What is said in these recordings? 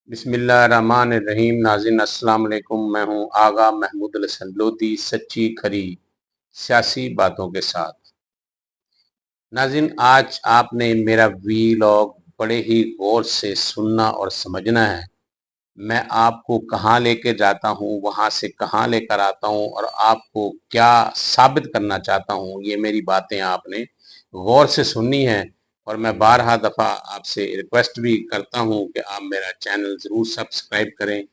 बिस्मिल्लाहिर्रहमानिर्रहीम। नाज़रीन अस्सलाम वालेकुम। मैं हूं आगा महमूद हसन लोधी, सच्ची खरी सियासी बातों के साथ। नाज़रीन, आज आपने मेरा वीलॉग बड़े ही गौर से सुनना और समझना है। मैं आपको कहां लेकर जाता हूं, वहां से कहां लेकर आता हूं और आपको क्या साबित करना चाहता हूं, ये मेरी बातें आपने गौर से सुननी है। और मैं बारहा दफ़ा आपसे रिक्वेस्ट भी करता हूं कि आप मेरा चैनल ज़रूर सब्सक्राइब करें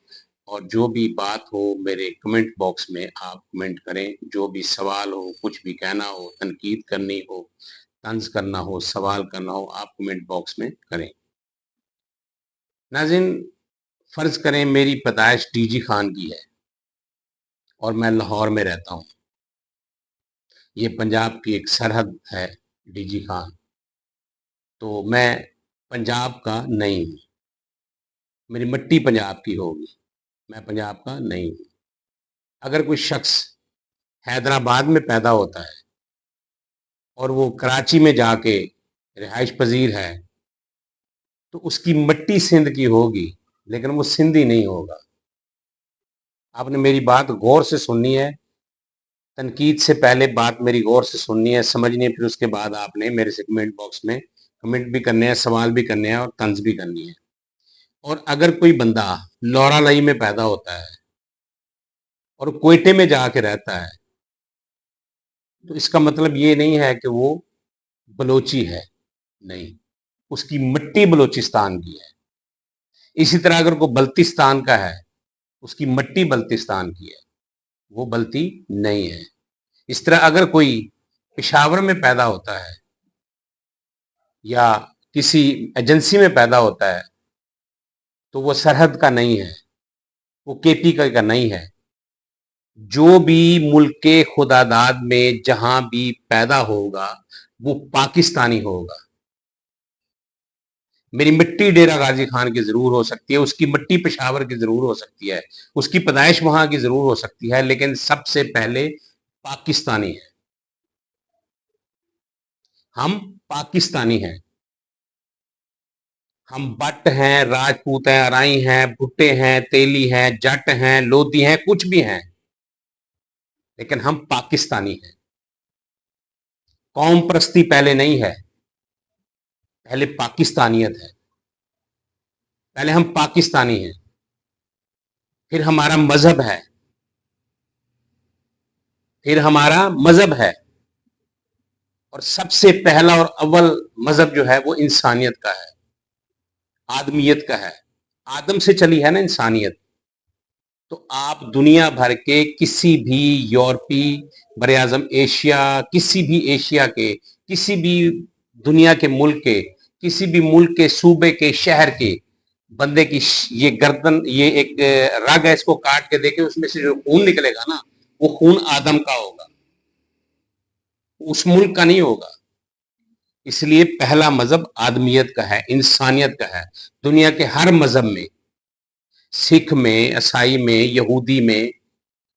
और जो भी बात हो मेरे कमेंट बॉक्स में आप कमेंट करें। जो भी सवाल हो, कुछ भी कहना हो, तनकीद करनी हो, तंज करना हो, सवाल करना हो, आप कमेंट बॉक्स में करें। नाज़रीन, फर्ज करें मेरी पैदाइश डीजी खान की है और मैं लाहौर में रहता हूँ। ये पंजाब की एक सरहद है डीजी खान। तो मैं पंजाब का नहीं हूँ, मेरी मिट्टी पंजाब की होगी, मैं पंजाब का नहीं हूँ। अगर कोई शख्स हैदराबाद में पैदा होता है और वो कराची में जाके रिहाइश पजीर है तो उसकी मिट्टी सिंध की होगी, लेकिन वो सिंधी नहीं होगा। आपने मेरी बात गौर से सुननी है, तनकीद से पहले बात मेरी गौर से सुननी है, समझनी है, फिर उसके बाद आपने मेरे से कमेंट बॉक्स में कमेंट भी करने हैं, सवाल भी करने हैं और तंज भी करनी है। और अगर कोई बंदा लौरालई में पैदा होता है और कोयटे में जाके रहता है तो इसका मतलब ये नहीं है कि वो बलोची है, नहीं, उसकी मिट्टी बलोचिस्तान की है। इसी तरह अगर कोई बल्तिस्तान का है, उसकी मिट्टी बल्तिस्तान की है, वो बल्ती नहीं है। इस तरह अगर कोई पेशावर में पैदा होता है या किसी एजेंसी में पैदा होता है तो वो सरहद का नहीं है, वो केपी का नहीं है। जो भी मुल्क खुदादाद में जहां भी पैदा होगा वो पाकिस्तानी होगा। मेरी मिट्टी डेरा गाजी खान की जरूर हो सकती है, उसकी मिट्टी पेशावर की जरूर हो सकती है, उसकी पैदाइश वहां की जरूर हो सकती है, लेकिन सबसे पहले पाकिस्तानी है। हम पाकिस्तानी हैं। हम बट हैं, राजपूत हैं, अराई हैं, भुट्टे हैं, तेली हैं, जट हैं, लोधी हैं, कुछ भी हैं, लेकिन हम पाकिस्तानी हैं। कौम परस्ती पहले नहीं है, पहले पाकिस्तानियत है। पहले हम पाकिस्तानी हैं, फिर हमारा मजहब है, फिर हमारा मजहब है, और सबसे पहला और अव्वल मजहब जो है वो इंसानियत का है, आदमियत का है। आदम से चली है ना इंसानियत। तो आप दुनिया भर के किसी भी यूरोपी, बरे आजम एशिया, किसी भी एशिया के, किसी भी दुनिया के मुल्क के, किसी भी मुल्क के सूबे के, शहर के बंदे की ये गर्दन, ये एक रग है, इसको काट के देखे, उसमें से जो खून निकलेगा ना, वो खून आदम का होगा, उस मुल्क का नहीं होगा। इसलिए पहला मजहब आदमियत का है, इंसानियत का है। दुनिया के हर मजहब में, सिख में, ईसाई में, यहूदी में,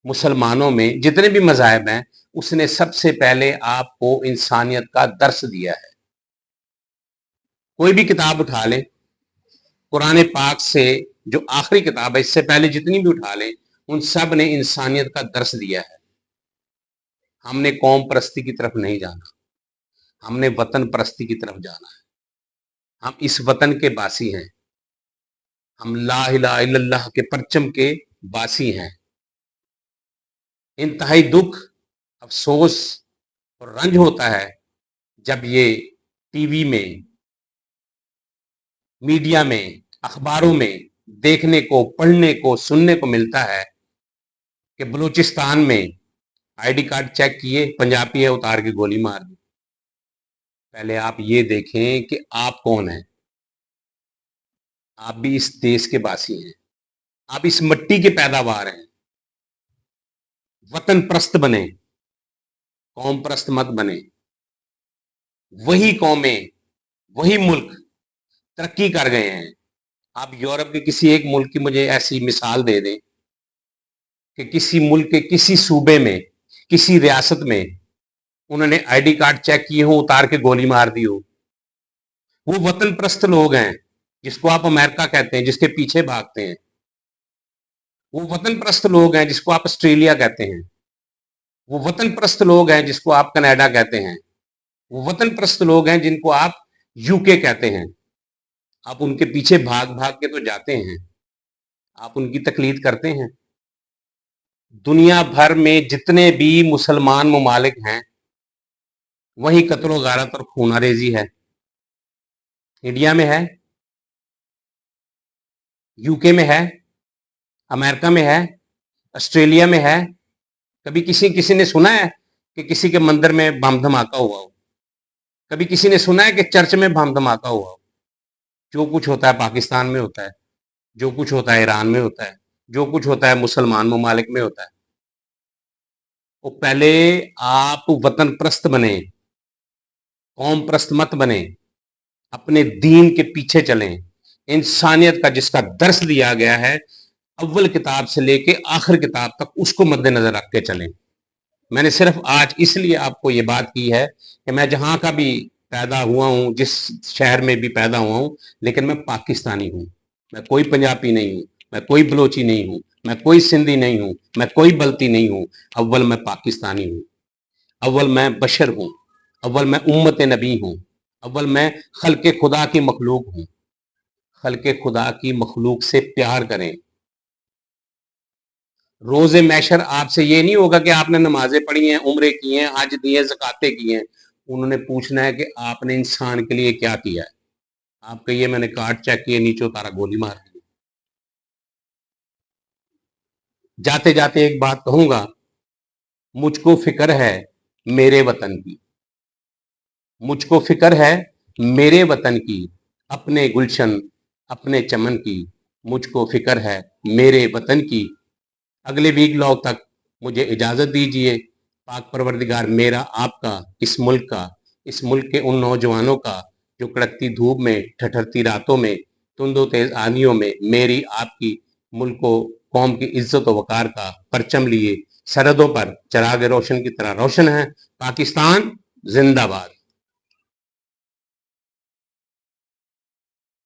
मुसलमानों में, जितने भी मज़ाहिब हैं, उसने सबसे पहले आपको इंसानियत का दर्स दिया है। कोई भी किताब उठा लें, कुरान पाक से जो आखिरी किताब है, इससे पहले जितनी भी उठा लें, उन सब ने इंसानियत का दर्स दिया है। हमने कौम परस्ती की तरफ नहीं जाना, हमने वतन परस्ती की तरफ जाना है। हम इस वतन के बासी हैं, हम ला इलाहा इल्लल्लाह के परचम के बासी हैं। इंतहाई दुख, अफसोस और रंज होता है जब ये टीवी में, मीडिया में, अखबारों में देखने को, पढ़ने को, सुनने को मिलता है कि बलूचिस्तान में आईडी कार्ड चेक किए, पंजाबी है, उतार के गोली मार दी। पहले आप ये देखें कि आप कौन हैं। आप भी इस देश के वासी हैं, आप इस मिट्टी के पैदावार हैं। वतन प्रस्त बने, कौम प्रस्त मत बने। वही कौमें, वही मुल्क तरक्की कर गए हैं। आप यूरोप के किसी एक मुल्क की मुझे ऐसी मिसाल दे दें कि किसी मुल्क के किसी सूबे में, किसी रियासत में उन्होंने आईडी कार्ड चेक किए हो, उतार के गोली मार दी हो। वो वतन प्रस्त लोग हैं, جس کو آپ امریکہ کہتے ہیں، جس کے پیچھے بھاگتے ہیں، وہ وطن پرست لوگ ہیں جس کو آپ آسٹریلیا کہتے ہیں، وہ وطن پرست لوگ ہیں جس کو آپ کینیڈا کہتے ہیں، وہ وطن پرست لوگ ہیں جن کو آپ یو کے کہتے ہیں. آپ ان کے پیچھے بھاگ بھاگ کے تو جاتے ہیں، آپ ان کی تقلید کرتے ہیں. دنیا بھر میں جتنے بھی مسلمان ممالک ہیں وہیں قتل و غارت اور خون ریزی ہے. انڈیا میں ہے، یو کے میں ہے، امریکہ میں ہے، آسٹریلیا میں ہے. کبھی کسی نے سنا ہے کہ کسی کے مندر میں بم دھماکہ ہوا ہو؟ کبھی کسی نے سنا ہے کہ چرچ میں بم دھماکہ ہوا ہو؟ جو کچھ ہوتا ہے پاکستان میں ہوتا ہے، جو کچھ ہوتا ہے ایران میں ہوتا ہے، جو کچھ ہوتا ہے مسلمان ممالک میں ہوتا ہے. وہ پہلے آپ وطن پرست بنے، قوم پرست مت بنے، اپنے دین کے پیچھے چلیں. انسانیت کا جس کا درس دیا گیا ہے اول کتاب سے لے کے آخر کتاب تک، اس کو مد نظر رکھ کے چلیں. میں نے صرف آج اس لیے آپ کو یہ بات کی ہے کہ میں جہاں کا بھی پیدا ہوا ہوں، جس شہر میں بھی پیدا ہوا ہوں، لیکن میں پاکستانی ہوں. میں کوئی پنجابی نہیں ہوں، میں کوئی بلوچی نہیں ہوں، میں کوئی سندھی نہیں ہوں، میں کوئی بلتی نہیں ہوں. اول میں پاکستانی ہوں، اول میں بشر ہوں، اول میں امت نبی ہوں، اول میں خلق خدا کی مخلوق ہوں. خلق خدا کی مخلوق سے پیار کریں. روز محشر آپ سے یہ نہیں ہوگا کہ آپ نے نمازیں پڑھی ہیں، عمرے کی ہیں، حج دیے، زکاتیں کی ہیں. انہوں نے پوچھنا ہے کہ آپ نے انسان کے لیے کیا کیا ہے. آپ کہیے میں نے کارڈ چیک کیے، نیچے اتارا، گولی مار دی. جاتے جاتے ایک بات کہوں گا، مجھ کو فکر ہے میرے وطن کی، مجھ کو فکر ہے میرے وطن کی، اپنے گلشن اپنے چمن کی. مجھ کو فکر ہے میرے وطن کی. اگلے ویک لاگ تک مجھے اجازت دیجیے. پاک پروردگار میرا، آپ کا، اس ملک کا، اس ملک کے ان نوجوانوں کا جو کڑکتی دھوپ میں، ٹھٹھرتی راتوں میں، تند و تیز آندھیوں میں میری آپ کی ملک کو، قوم کی عزت و وقار کا پرچم لیے سرحدوں پر چراغ روشن کی طرح روشن ہے. پاکستان زندہ باد.